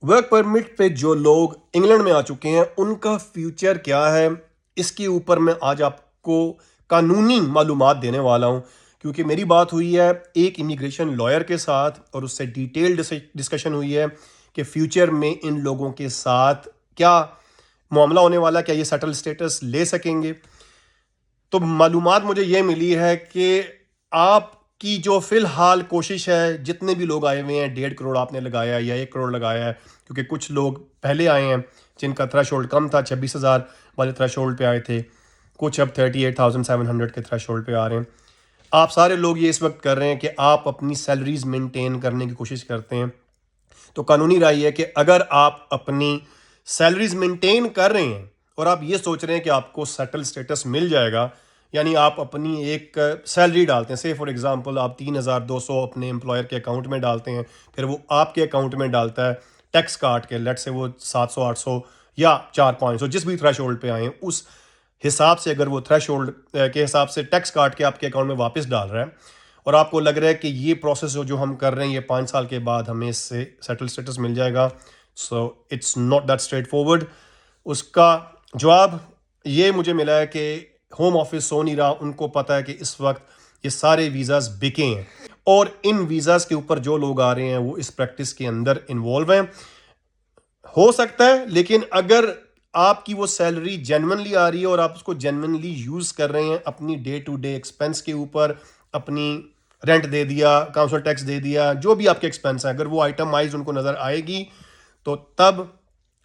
Work permit पे जो लोग इंग्लैंड में आ चुके हैं उनका फ्यूचर क्या है, इसके ऊपर मैं आज आपको कानूनी मालूमात देने वाला हूं। क्योंकि मेरी बात हुई है एक इमिग्रेशन लॉयर के साथ और उससे डिटेल्ड डिस्कशन हुई है कि फ्यूचर में इन लोगों के साथ क्या मामला होने वाला, क्या ये सेटल स्टेटस ले सकेंगे। तो मालूमात मुझे ये मिली है कि आपकी जो फिलहाल कोशिश है, जितने भी लोग आए हुए हैं, 1.5 करोड़ आपने लगाया है या 1 करोड़ लगाया है, क्योंकि कुछ लोग पहले आए हैं जिनका थ्रेशोल्ड कम था, 26,000 वाले थ्रेशोल्ड पे आए थे, कुछ अब 38,700 के थ्रेशोल्ड पे आ रहे हैं। आप सारे लोग ये इस वक्त कर रहे हैं कि आप अपनी सैलरीज मेंटेन करने की कोशिश करते हैं। तो कानूनी राय है कि अगर आप अपनी सैलरीज मेंटेन कर रहे हैं और आप ये सोच रहे हैं कि आपको सेटल स्टेटस मिल जाएगा, यानी आप अपनी एक सैलरी डालते हैं, से फॉर एग्जांपल आप 3,200 अपने एम्प्लॉयर के अकाउंट में डालते हैं, फिर वो आपके अकाउंट में डालता है टैक्स काट के, लेट से वो 700 800 या 400 500 जिस भी थ्रेश होल्ड पे आए हैं उस हिसाब से, अगर वो थ्रेश होल्ड के हिसाब से टैक्स काट के आपके अकाउंट में वापस डाल रहा है और आपको लग रहा है कि ये प्रोसेस जो हम कर रहे हैं ये 5 साल के बाद हमें इससे सेटल स्टेटस मिल जाएगा, so it's not that straight forward. उसका जवाब ये मुझे मिला है कि होम ऑफिस सो नहीं रहा, उनको पता है कि इस वक्त ये सारे वीज़ाज बिके हैं और इन वीज़ाज के ऊपर जो लोग आ रहे हैं वो इस प्रैक्टिस के अंदर इन्वॉल्व हैं। हो सकता है, लेकिन अगर आपकी वो सैलरी जेन्युइनली आ रही है और आप उसको जेन्युइनली यूज़ कर रहे हैं अपनी डे टू डे एक्सपेंस के ऊपर, अपनी रेंट दे दिया, काउंसिल टैक्स दे दिया, जो भी आपके एक्सपेंस है, अगर वो आइटमाइज उनको नज़र आएगी तो तब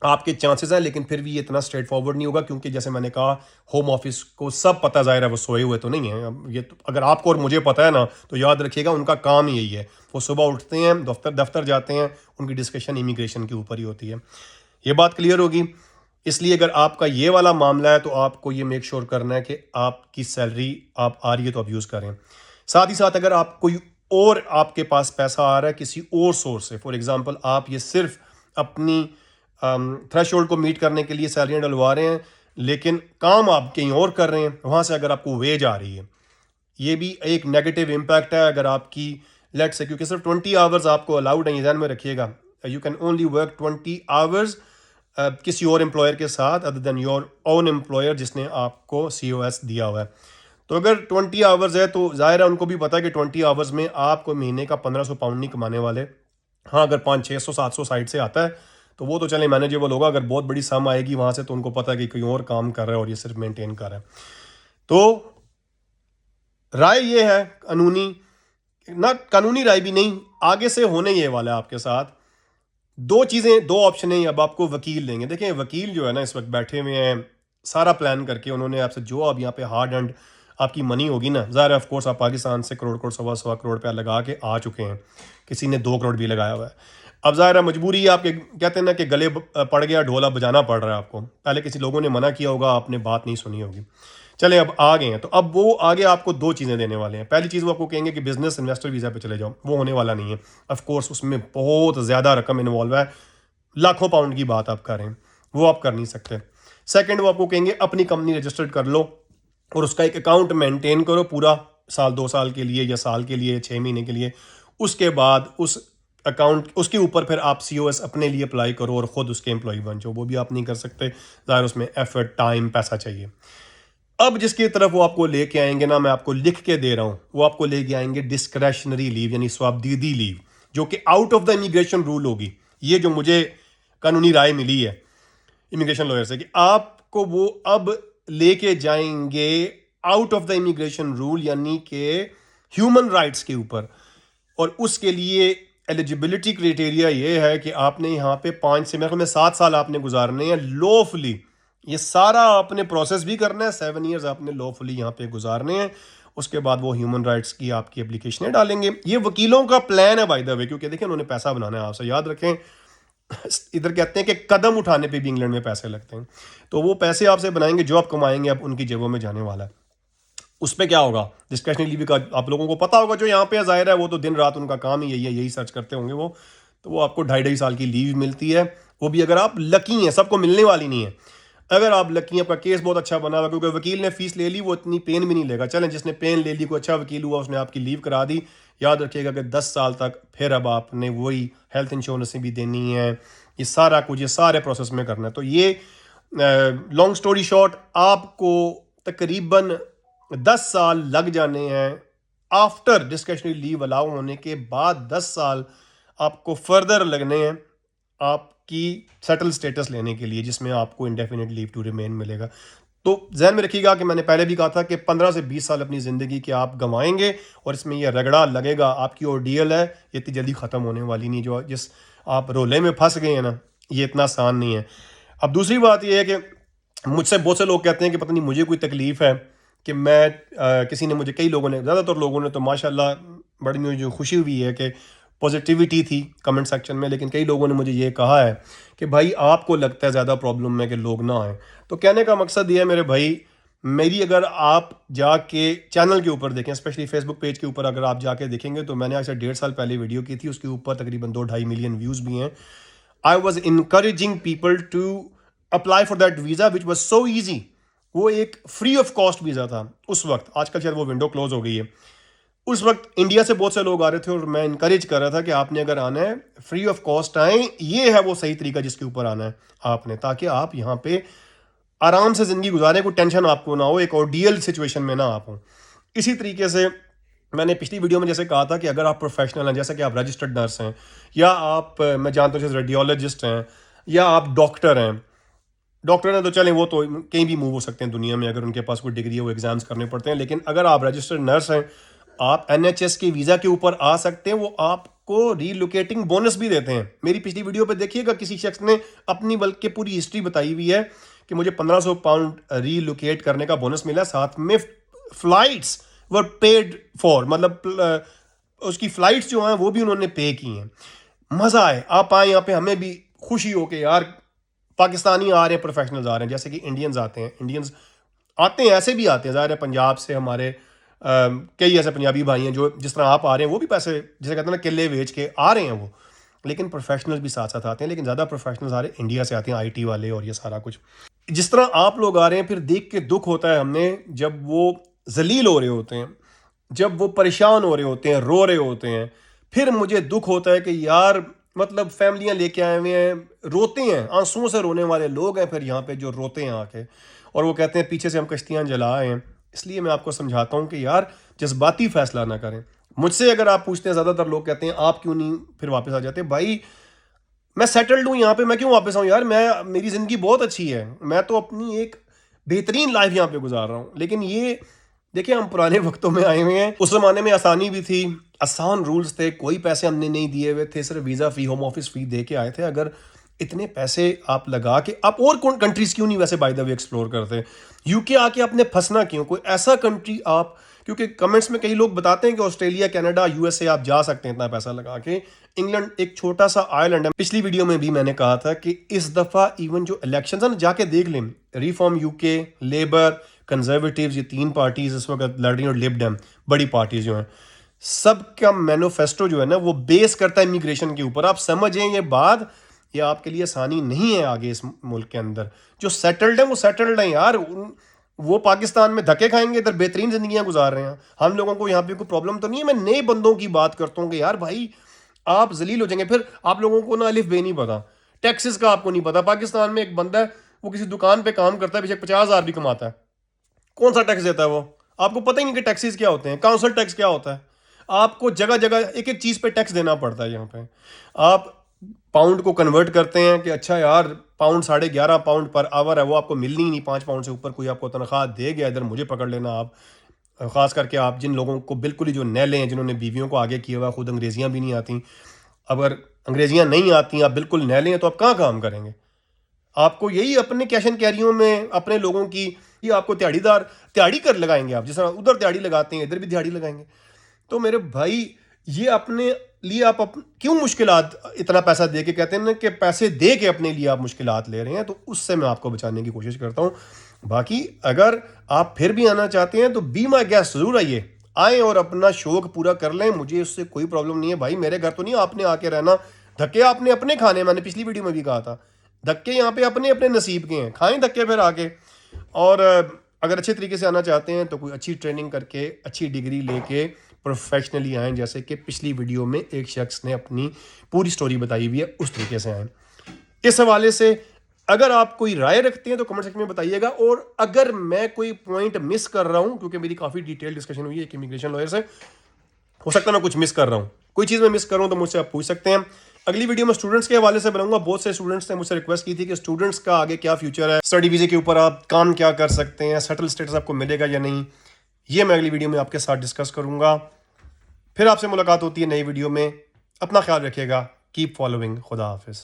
आपके चांसेस हैं। लेकिन फिर भी ये इतना स्ट्रेट फॉरवर्ड नहीं होगा, क्योंकि जैसे मैंने कहा होम ऑफिस को सब पता, ज़ाहिर है वो सोए हुए तो नहीं है। अब ये तो अगर आपको और मुझे पता है ना, तो याद रखिएगा उनका काम ही यही है। वो सुबह उठते हैं, दफ्तर जाते हैं, उनकी डिस्कशन इमिग्रेशन के ऊपर ही होती है। ये बात क्लियर होगी। इसलिए अगर आपका ये वाला मामला है तो आपको ये मेक श्योर करना है कि आपकी सैलरी आप आ रही है तो आप यूज़ करें। साथ ही साथ अगर आप कोई और आपके पास पैसा आ रहा है किसी और सोर्स से, फॉर एग्जांपल आप ये सिर्फ अपनी थ्रेशोल्ड को मीट करने के लिए सैलरियाँ डलवा रहे हैं, लेकिन काम आप कहीं और कर रहे हैं, वहाँ से अगर आपको वेज आ रही है, ये भी एक नेगेटिव इम्पैक्ट है। अगर आपकी लेट से, क्योंकि सिर्फ 20 आवर्स आपको अलाउड है, ये ध्यान में रखिएगा, you can only work 20 hours किसी और एम्प्लॉयर के साथ other than your own employer जिसने आपको COS दिया हुआ है। तो अगर 20 आवर्स है तो जाहिर है उनको भी पता है कि 20 आवर्स में आपको महीने का 1,500 पाउंड नहीं कमाने वाले। हाँ, अगर 500 600 700 साइड से आता है तो वो तो चले मैनेजेबल होगा। अगर बहुत बड़ी सम आएगी वहाँ से तो उनको पता है कि कोई और काम कर रहा है और ये सिर्फ मेंटेन कर रहा है। तो राय ये है कानूनी, ना कानूनी राय भी नहीं, आगे से होने ये वाला है आपके साथ। दो चीज़ें, दो ऑप्शन है, अब आपको वकील देंगे। देखें वकील जो है ना इस वक्त बैठे हुए हैं सारा प्लान करके, उन्होंने आपसे जो अब यहाँ पे हार्ड एंड आपकी मनी होगी ना, ज़ाहिर है ऑफकोर्स आप पाकिस्तान से करोड़ करोड़ सवा सवा करोड़ रुपया लगा के आ चुके हैं, किसी ने 2 करोड़ भी लगाया हुआ है। अब ज़ाहिर है मजबूरी है आपके, कहते हैं ना कि गले पड़ गया ढोला बजाना पड़ रहा है आपको, पहले किसी लोगों ने मना किया होगा, आपने बात नहीं सुनी होगी। चले अब आ गए हैं तो अब वो आगे आपको दो चीज़ें देने वाले हैं। पहली चीज़ वो आपको कहेंगे कि बिजनेस इन्वेस्टर वीज़ा पे चले जाओ, वो होने वाला नहीं है। ऑफ कोर्स उसमें बहुत ज़्यादा रकम इन्वॉल्व है, लाखों पाउंड की बात आप करें, वो आप कर नहीं सकते। सेकंड वो आपको कहेंगे अपनी कंपनी रजिस्टर्ड कर लो और उसका एक अकाउंट मेंटेन करो पूरा साल 2 साल के लिए या साल के लिए 6 महीने के लिए। उसके बाद उस अकाउंट उसके ऊपर फिर आप COS अपने लिए अप्लाई करो और ख़ुद उसके एम्प्लॉय बन जाओ। वो भी आप नहीं कर सकते, ज़ाहिर उसमें एफर्ट, टाइम, पैसा चाहिए। अब जिसकी तरफ वो आपको लेके आएंगे ना, मैं आपको लिख के दे रहा हूं, वो आपको लेके आएंगे डिस्क्रेशनरी लीव यानी स्वाबदीदी लीव, जो कि out of the immigration rule होगी। ये जो मुझे कानूनी राय मिली है इमिग्रेशन लॉयर से कि आपको वो अब लेके जाएंगे out of the immigration rule, यानी कि ह्यूमन राइट्स के ऊपर। और उसके लिए एलिजिबिलिटी क्राइटेरिया ये है कि आपने यहाँ पे 5 से मेरे ख्याल में 7 साल आपने गुजारने हैं लॉफुली। ये सारा आपने प्रोसेस भी करना है, 7 ईयर्स आपने लॉफुली यहाँ पे गुजारने हैं। उसके बाद वो ह्यूमन राइट्स की आपकी एप्लीकेशनें डालेंगे। ये वकीलों का प्लान है बाय द वे, क्योंकि देखिए उन्होंने पैसा बनाना है आपसे, याद रखें। इधर कहते हैं कि कदम उठाने पे भी इंग्लैंड में पैसे लगते हैं, तो वो पैसे आपसे बनाएंगे, जो आप कमाएंगे अब उनकी जेबों में जाने वाला है। उस पर क्या होगा, डिस्क्रिशनरी लीव का आप लोगों को पता होगा, जो यहाँ पे जाहिर है वो तो दिन रात उनका काम ही यही है, यही सर्च करते होंगे वो। तो वो आपको 2.5 साल की लीव मिलती है, वो भी अगर आप लकी हैं, सबको मिलने वाली नहीं है। अगर आप लकी हैं, आपका केस बहुत अच्छा बना हुआ, क्योंकि वकील ने फीस ले ली, वो इतनी पेन भी नहीं लेगा। चलें, जिसने पेन ले ली, कोई अच्छा वकील हुआ, उसने आपकी लीव करा दी, याद रखिएगा कि 10 साल तक फिर अब आपने वही हेल्थ इंश्योरेंस भी देनी है, ये सारा कुछ, ये सारे प्रोसेस में करना है। तो ये लॉन्ग स्टोरी शॉर्ट, आपको तकरीबन 10 साल लग जाने हैं आफ्टर डिस्क्रिशनरी लीव अलाउ होने के बाद। 10 साल आपको फर्दर लगने हैं आपकी सेटल स्टेटस लेने के लिए, जिसमें आपको इंडेफिनिट लीव टू रिमेन मिलेगा। तो जहन में रखिएगा कि मैंने पहले भी कहा था कि 15 से 20 साल अपनी ज़िंदगी के आप गंवाएंगे और इसमें यह रगड़ा लगेगा। आपकी ऑर्डियल है, ये इतनी जल्दी ख़त्म होने वाली नहीं। जो जिस आप रोले में फंस गए हैं ना, ये इतना आसान नहीं है। अब दूसरी बात यह है कि मुझसे बहुत से लोग कहते हैं कि पता नहीं मुझे कोई तकलीफ़ है कि मैं किसी ने मुझे, कई लोगों ने, ज़्यादातर लोगों ने तो माशाल्लाह बड़ी मुझे खुशी हुई है कि पॉजिटिविटी थी कमेंट सेक्शन में, लेकिन कई लोगों ने मुझे ये कहा है कि भाई आपको लगता है ज़्यादा प्रॉब्लम में कि लोग ना आए। तो कहने का मकसद ये है मेरे भाई, मेरी अगर आप जाके चैनल के ऊपर देखें, स्पेशली फेसबुक पेज के ऊपर अगर आप जाके देखेंगे, तो मैंने आज से 1.5 साल पहले वीडियो की थी, उसके ऊपर तकरीबन 2-2.5 मिलियन व्यूज़ भी हैं। I was encouraging people to apply for that visa which was so easy. वो एक फ्री ऑफ कॉस्ट वीज़ा था उस वक्त, आजकल शायद वो विंडो क्लोज हो गई है। उस वक्त इंडिया से बहुत से लोग आ रहे थे और मैं इनकरेज कर रहा था कि आपने अगर आना है फ्री ऑफ कॉस्ट आए, ये है वो सही तरीका जिसके ऊपर आना है आपने, ताकि आप यहाँ पे आराम से ज़िंदगी गुजारें, कोई टेंशन आपको ना हो, एक ऑर्डियल सिचुएशन में ना आप हो। इसी तरीके से मैंने पिछली वीडियो में जैसे कहा था कि अगर आप प्रोफेशनल हैं, जैसे कि आप रजिस्टर्ड नर्स हैं, या आप मैं जानता हूँ जैसे रेडियोलॉजिस्ट हैं, या आप डॉक्टर हैं। डॉक्टर हैं तो चलें, वो तो कहीं भी मूव हो सकते हैं दुनिया में, अगर उनके पास कोई डिग्री है वो एग्जाम्स करने पड़ते हैं। लेकिन अगर आप रजिस्टर्ड नर्स हैं, आप NHS के वीज़ा के ऊपर आ सकते हैं, वो आपको रीलोकेटिंग बोनस भी देते हैं। मेरी पिछली वीडियो पे देखिएगा, किसी शख्स ने अपनी बल्कि पूरी हिस्ट्री बताई हुई है कि मुझे 1500 पाउंड रीलोकेट करने का बोनस मिला, साथ में फ्लाइट्स वर पेड फॉर, मतलब उसकी फ़्लाइट्स जो हैं वो भी उन्होंने पे की हैं। मज़ा आए, आप आए यहाँ पे, हमें भी खुशी हो कि यार पाकिस्तानी आ रहे हैं, प्रोफेशनल्स आ रहे हैं, जैसे कि इंडियंस आते हैं। इंडियंस आते हैं, ऐसे भी आते हैं, ज़ाहिर है पंजाब से हमारे कई ऐसे पंजाबी भाई हैं जो जिस तरह आप आ रहे हैं, वो भी पैसे जैसे कहते हैं ना किले बेच के आ रहे हैं वो। लेकिन प्रोफेशनल्स भी साथ साथ आते हैं, लेकिन ज़्यादा प्रोफेशनल्स आ रहे हैं इंडिया से आते हैं, IT वाले और ये सारा कुछ। जिस तरह आप लोग आ रहे हैं, फिर देख के दुख होता है हमें, जब वो जलील हो रहे होते हैं, जब वो परेशान हो रहे होते हैं, रो रहे होते हैं, फिर मुझे दुख होता है कि यार मतलब फैमिलियां लेके आए हुए हैं, रोते हैं, आंसुओं से रोने वाले लोग हैं फिर यहाँ पे जो रोते हैं आके, और वो कहते हैं पीछे से हम कश्तियाँ जला आए हैं। इसलिए मैं आपको समझाता हूँ कि यार जज्बाती फैसला ना करें। मुझसे अगर आप पूछते हैं, ज़्यादातर लोग कहते हैं आप क्यों नहीं फिर वापस आ जाते। भाई मैं सेटल्ड हूँ यहाँ पे, मैं क्यों वापस आऊँ यार, मेरी ज़िंदगी बहुत अच्छी है, मैं तो अपनी एक बेहतरीन लाइफ यहाँ पे गुजार रहा हूँ। लेकिन ये देखिए, हम पुराने वक्तों में आए हुए हैं, उस ज़माने में आसानी भी थी, आसान रूल्स थे, कोई पैसे हमने नहीं दिए हुए थे, सिर्फ वीज़ा फ़ी, होम ऑफिस फ़ी दे के आए थे। अगर इतने पैसे आप लगा के, आप और कौन कंट्रीज़ क्यों नहीं वैसे बाय द वे एक्सप्लोर करते? UK आके आपने फंसना क्यों? कोई ऐसा कंट्री आप, क्योंकि कमेंट्स में कई लोग बताते हैं कि ऑस्ट्रेलिया, कनाडा, USA आप जा सकते हैं इतना पैसा लगा के। इंग्लैंड एक छोटा सा आयरलैंड है। पिछली वीडियो में भी मैंने कहा था कि इस दफ़ा इवन जो इलेक्शन है ना, जाके देख लें, रिफॉर्म UK, लेबर, कंजर्वेटिव्स, ये 3 पार्टीज इस वक्त लड़ रही हैं, और लिब डेम, बड़ी पार्टीज जो हैं, सबका मैनिफेस्टो जो है ना वो बेस करता है इमिग्रेशन के ऊपर। आप समझें ये बात, ये आपके लिए आसानी नहीं है आगे इस मुल्क के अंदर। जो सेटल्ड है वो सेटल्ड है यार, वो पाकिस्तान में धक्के खाएंगे, इधर बेहतरीन जिंदगियां गुजार रहे हैं। हम लोगों को यहाँ पे कोई प्रॉब्लम तो नहीं है। मैं नए बंदों की बात करता हूँ कि यार भाई आप जलील हो जाएंगे, फिर आप लोगों को ना अलिफ बे नहीं पता, टैक्सेस का आपको नहीं पता। पाकिस्तान में एक बंदा है, वो किसी दुकान पे काम करता है, बेशक 50,000 भी कमाता है, कौन सा टैक्स देता है वो? आपको पता ही नहीं कि टैक्सेस क्या होते हैं, काउंसिल टैक्स क्या होता है। आपको जगह जगह एक एक चीज़ पे टैक्स देना पड़ता है। यहाँ पे आप पाउंड को कन्वर्ट करते हैं कि अच्छा यार पाउंड 11.5 पाउंड पर आवर है, वो आपको मिलनी ही नहीं, 5 पाउंड से ऊपर कोई आपको तनख्वाह दे गया, इधर मुझे पकड़ लेना आप। ख़ास करके आप जिन लोगों को बिल्कुल ही जो नैले हैं, जिन्होंने बीवियों को आगे किया हुआ, खुद अंग्रेजियाँ भी नहीं आती, अगर अंग्रेजियाँ नहीं आती, आप बिल्कुल नैले हैं, तो आप कहाँ काम करेंगे? आपको यही अपने कैश एंड कैरियों में अपने लोगों की, ये आपको दिहाड़ी कर लगाएंगे आप, जिस तरह उधर दिहाड़ी लगाते हैं इधर भी दिहाड़ी लगाएंगे। तो मेरे भाई ये अपने लिए आप क्यों मुश्किलात इतना पैसा दे के, कहते हैं ना कि पैसे दे के अपने लिए आप मुश्किलात ले रहे हैं, तो उससे मैं आपको बचाने की कोशिश करता हूँ। बाकी अगर आप फिर भी आना चाहते हैं तो बी माई गेस्ट, ज़रूर आए और अपना शौक पूरा कर लें, मुझे उससे कोई प्रॉब्लम नहीं है। भाई मेरे घर तो नहीं आपने आके रहना, धक्के आपने अपने खाने, मैंने पिछली वीडियो में भी कहा था, धक्के यहाँ पे अपने अपने नसीब के हैं, खाएं धक्के फिर आके। और अगर अच्छे तरीके से आना चाहते हैं तो कोई अच्छी ट्रेनिंग करके, अच्छी डिग्री लेके प्रोफेशनली आएँ, जैसे कि पिछली वीडियो में एक शख्स ने अपनी पूरी स्टोरी बताई हुई है, उस तरीके से आएँ। इस हवाले से अगर आप कोई राय रखते हैं तो कमेंट सेक्शन में बताइएगा, और अगर मैं कोई पॉइंट मिस कर रहा हूं, क्योंकि मेरी काफ़ी डिटेल डिस्कशन हुई है एक इमिग्रेशन लॉयर से, हो सकता है मैं कुछ मिस कर रहा हूं, कोई चीज़ मैं मिस कर रहा हूं तो मुझसे आप पूछ सकते हैं। अगली वीडियो में स्टूडेंट्स के हवाले से बनाऊंगा। बहुत से स्टूडेंट्स ने मुझसे रिक्वेस्ट की थी कि स्टूडेंट्स का आगे क्या फ्यूचर है, स्टडी वीजे के ऊपर आप काम क्या कर सकते हैं, सेटल स्टेटस आपको मिलेगा या नहीं, ये मैं अगली वीडियो में आपके साथ डिस्कस करूंगा। फिर आपसे मुलाकात होती है नई वीडियो में। अपना ख्याल रखिएगा। Keep following. खुदा हाफिज।